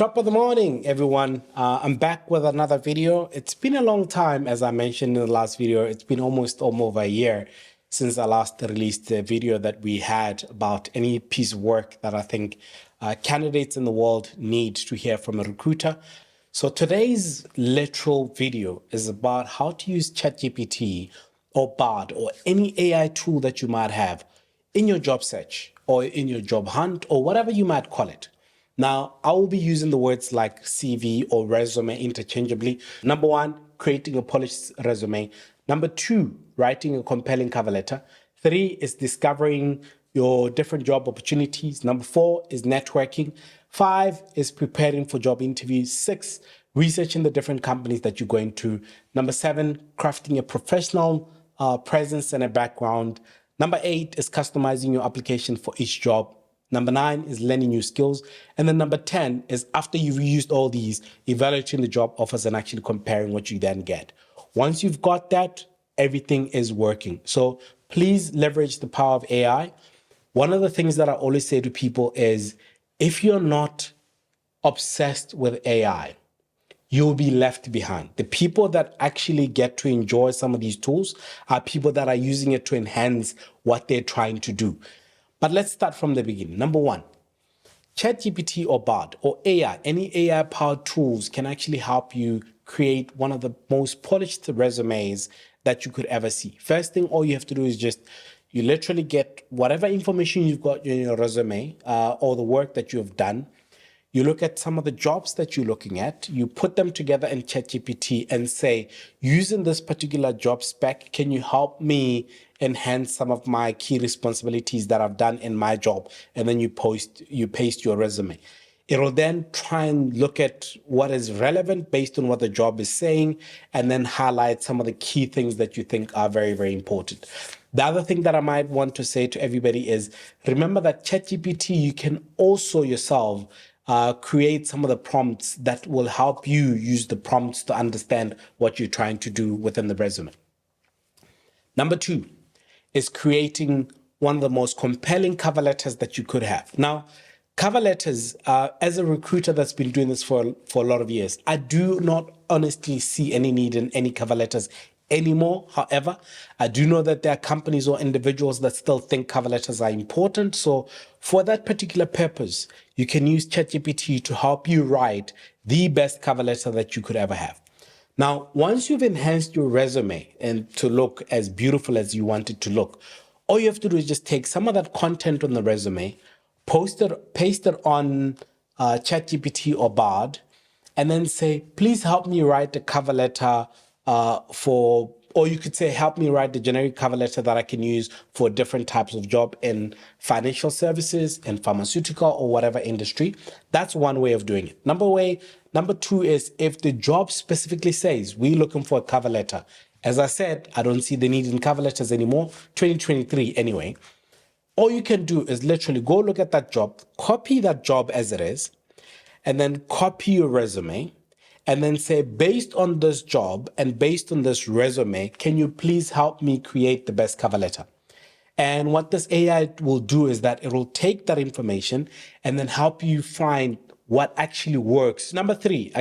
Top of the morning, everyone. I'm back with another video. It's been a long time, as I mentioned in the last video. It's been almost over a year since I last released the video that we had about any piece of work that I think candidates in the world need to hear from a recruiter. So today's literal video is about how to use ChatGPT or Bard or any AI tool that you might have in your job search or in your job hunt or whatever you might call it. Now, I will be using the words like CV or resume interchangeably. Number one, creating a polished resume. Number two, writing a compelling cover letter. Three is discovering your different job opportunities. Number four is networking. Five is preparing for job interviews. Six, researching the different companies that you're going to. Number seven, crafting a professional presence and a background. Number eight is customizing your application for each job. Number nine is learning new skills. And then number 10 is after you've used all these, evaluating the job offers and actually comparing what you then get. Once you've got that, everything is working. So please leverage the power of AI. One of the things that I always say to people is if you're not obsessed with AI, you'll be left behind. The people that actually get to enjoy some of these tools are people that are using it to enhance what they're trying to do. But let's start from the beginning. Number one, ChatGPT or Bard or AI, any AI-powered tools can actually help you create one of the most polished resumes that you could ever see. First thing, all you have to do is you literally get whatever information you've got in your resume or the work that you have done. You look at some of the jobs that you're looking at, you put them together in ChatGPT and say, using this particular job spec, can you help me enhance some of my key responsibilities that I've done in my job? And then you paste your resume. It'll then try and look at what is relevant based on what the job is saying, and then highlight some of the key things that you think are very, very important. The other thing that I might want to say to everybody is, remember that ChatGPT, you can also yourself create some of the prompts that will help you use the prompts to understand what you're trying to do within the resume. Number two is creating one of the most compelling cover letters that you could have. Now, cover letters, as a recruiter that's been doing this for a lot of years, I do not honestly see any need in any cover letters anymore. However, I do know that there are companies or individuals that still think cover letters are important. So for that particular purpose, you can use ChatGPT to help you write the best cover letter that you could ever have. Now, once you've enhanced your resume and to look as beautiful as you want it to look, all you have to do is just take some of that content on the resume, paste it on ChatGPT or Bard, and then say, please help me write a cover letter or you could say, help me write the generic cover letter that I can use for different types of job in financial services, in pharmaceutical, or whatever industry. That's one way of doing it. Number two is if the job specifically says we're looking for a cover letter. As I said, I don't see the need in cover letters anymore, 2023 anyway. All you can do is literally go look at that job, copy that job as it is, and then copy your resume, and then say, based on this job and based on this resume, can you please help me create the best cover letter? And what this AI will do is that it will take that information and then help you find what actually works. Number three,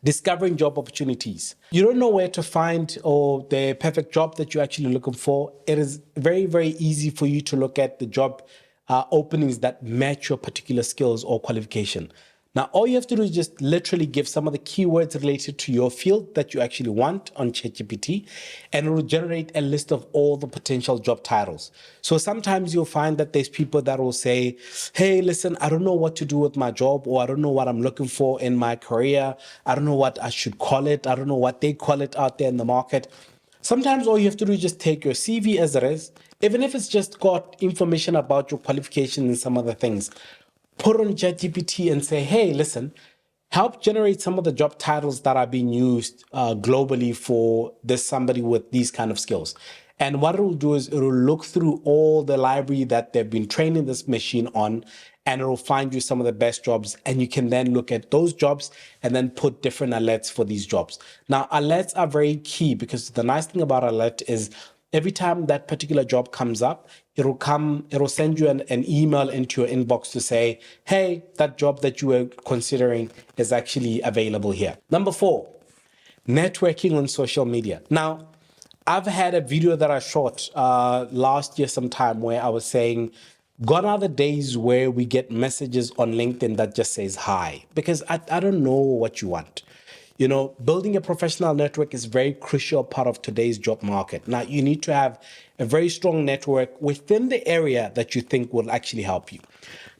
discovering job opportunities. You don't know where to find or the perfect job that you're actually looking for. It is very, very easy for you to look at the job openings that match your particular skills or qualification. Now, all you have to do is just literally give some of the keywords related to your field that you actually want on ChatGPT, and it will generate a list of all the potential job titles. So sometimes you'll find that there's people that will say, hey, listen, I don't know what to do with my job, or I don't know what I'm looking for in my career. I don't know what I should call it. I don't know what they call it out there in the market. Sometimes all you have to do is just take your CV as it is, even if it's just got information about your qualification and some other things. Put on ChatGPT and say, hey, listen, help generate some of the job titles that are being used globally for this somebody with these kind of skills. And what it will do is it will look through all the library that they've been training this machine on, and it will find you some of the best jobs. And you can then look at those jobs and then put different alerts for these jobs. Now, alerts are very key because the nice thing about alert is Every time that particular job comes up, it'll send you an email into your inbox to say, hey, that job that you were considering is actually available here. Number 4, networking on social media. Now, I've had a video that I shot last year sometime where I was saying, gone are the days where we get messages on LinkedIn that just says hi, because I don't know what you want. You know, building a professional network is a very crucial part of today's job market. Now, you need to have a very strong network within the area that you think will actually help you.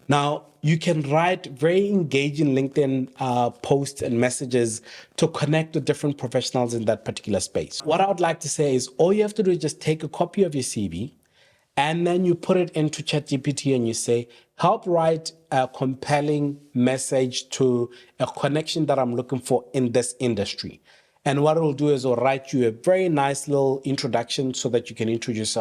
Now, you can write very engaging LinkedIn posts and messages to connect with different professionals in that particular space. What I would like to say is all you have to do is just take a copy of your CV and then you put it into ChatGPT and you say, help write a compelling message to a connection that I'm looking for in this industry. And what it'll do is it'll write you a very nice little introduction so that you can introduce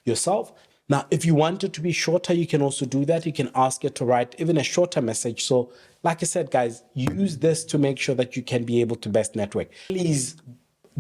yourself. Now, if you want it to be shorter, you can also do that. You can ask it to write even a shorter message. So like I said, guys, use this to make sure that you can be able to best network. Please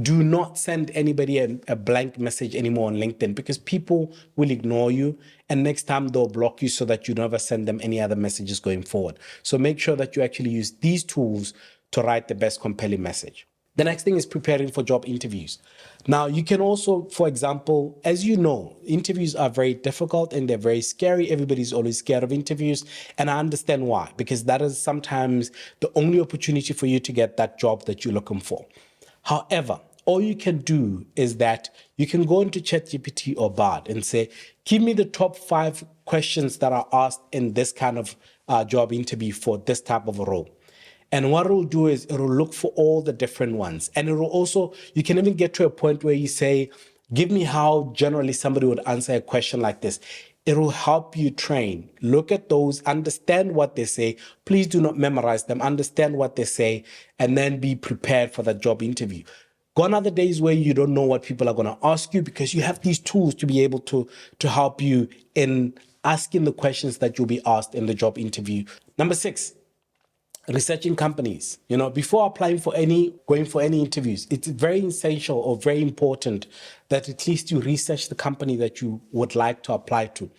do not send anybody a blank message anymore on LinkedIn, because people will ignore you and next time they'll block you so that you never send them any other messages going forward. So make sure that you actually use these tools to write the best compelling message. The next thing is preparing for job interviews. Now, you can also, for example, as you know, interviews are very difficult and they're very scary. Everybody's always scared of interviews. And I understand why, because that is sometimes the only opportunity for you to get that job that you're looking for. However, all you can do is that you can go into ChatGPT or Bard and say, give me the top 5 questions that are asked in this kind of job interview for this type of a role. And what it'll do is it'll look for all the different ones. And it'll also, you can even get to a point where you say, give me how generally somebody would answer a question like this. It'll help you train. Look at those, understand what they say. Please do not memorize them. Understand what they say, and then be prepared for that job interview. Gone are the days where you don't know what people are going to ask you, because you have these tools to be able to help you in asking the questions that you'll be asked in the job interview. Number 6, researching companies. You know, before applying for going for any interviews, it's very essential or very important that at least you research the company that you would like to apply to.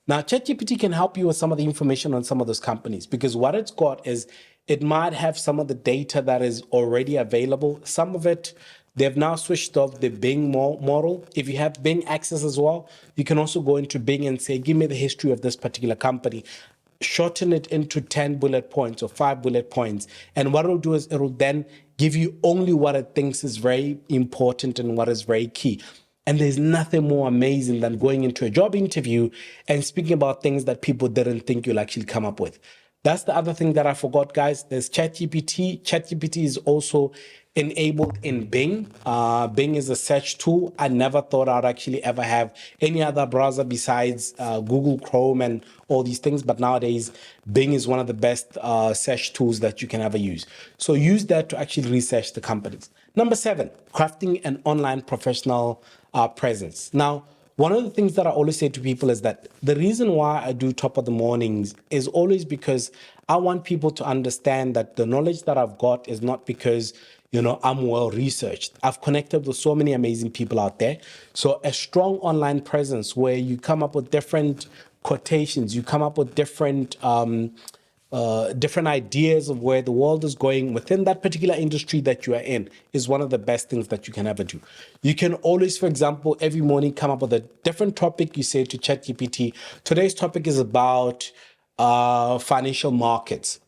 Now, ChatGPT can help you with some of the information on some of those companies, because what it's got is it might have some of the data that is already available. Some of it, they've now switched off the Bing model. If you have Bing access as well, you can also go into Bing and say, give me the history of this particular company. Shorten it into 10 bullet points or 5 bullet points. And what it'll do is it'll then give you only what it thinks is very important and what is very key. And there's nothing more amazing than going into a job interview and speaking about things that people didn't think you'll actually come up with. That's the other thing that I forgot, guys. There's ChatGPT. ChatGPT is also enabled in Bing. Bing is a search tool. I never thought I'd actually ever have any other browser besides Google Chrome and all these things. But nowadays, Bing is one of the best search tools that you can ever use. So use that to actually research the companies. Number 7, crafting an online professional presence. Now, one of the things that I always say to people is that the reason why I do Top of the Mornings is always because I want people to understand that the knowledge that I've got is not because, you know, I'm well researched. I've connected with so many amazing people out there. So a strong online presence where you come up with different quotations, you come up with different ideas of where the world is going within that particular industry that you are in is one of the best things that you can ever do. You can always, for example, every morning come up with a different topic. You say to ChatGPT, today's topic is about financial markets.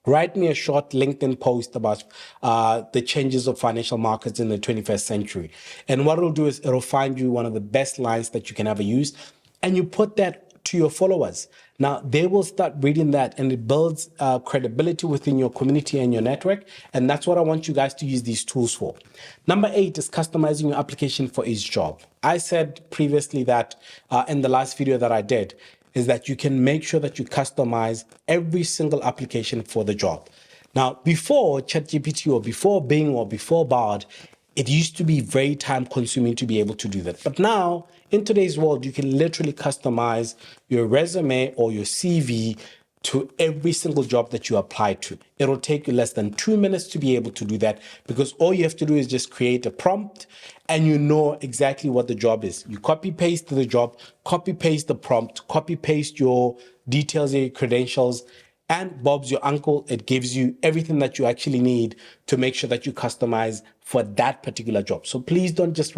Write me a short LinkedIn post about the changes of financial markets in the 21st century. And what it'll do is it'll find you one of the best lines that you can ever use. And you put that to your followers. Now, they will start reading that, and it builds credibility within your community and your network. And that's what I want you guys to use these tools for. Number 8 is customizing your application for each job. I said previously that in the last video that I did, is that you can make sure that you customize every single application for the job. Now, before ChatGPT or before Bing or before Bard, it used to be very time consuming to be able to do that. But now, in today's world, you can literally customize your resume or your CV to every single job that you apply to. It'll take you less than 2 minutes to be able to do that, because all you have to do is just create a prompt and you know exactly what the job is. You copy paste the job, copy paste the prompt, copy paste your details, your credentials, and Bob's your uncle. It gives you everything that you actually need to make sure that you customize for that particular job. So please don't just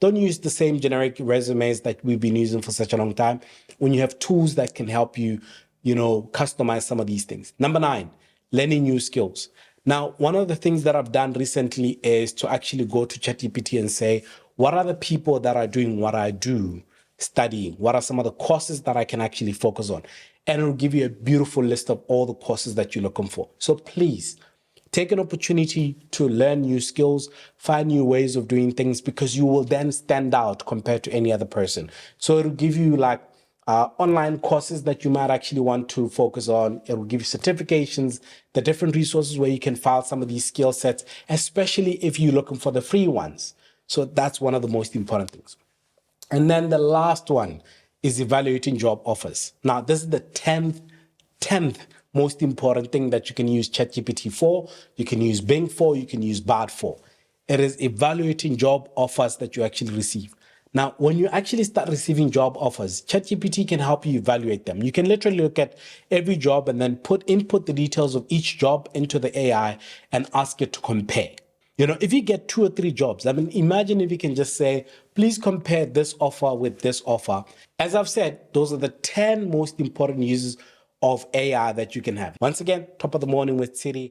don't use the same generic resumes that we've been using for such a long time when you have tools that can help you, customize some of these things. Number 9, learning new skills. Now, one of the things that I've done recently is to actually go to ChatGPT and say, what are the people that are doing what I do studying? What are some of the courses that I can actually focus on? And it'll give you a beautiful list of all the courses that you're looking for. So please take an opportunity to learn new skills, find new ways of doing things, because you will then stand out compared to any other person. So it'll give you online courses that you might actually want to focus on. It will give you certifications, the different resources where you can file some of these skill sets, especially if you're looking for the free ones. So that's one of the most important things. And then the last one is evaluating job offers. Now, this is the 10th most important thing that you can use ChatGPT for, you can use Bing for, you can use Bard for. It is evaluating job offers that you actually receive. Now, when you actually start receiving job offers, ChatGPT can help you evaluate them. You can literally look at every job and then input the details of each job into the AI and ask it to compare. If you get 2 or 3 jobs, imagine if you can just say, please compare this offer with this offer. As I've said, those are the 10 most important uses of AI that you can have. Once again, top of the morning with Tshidi.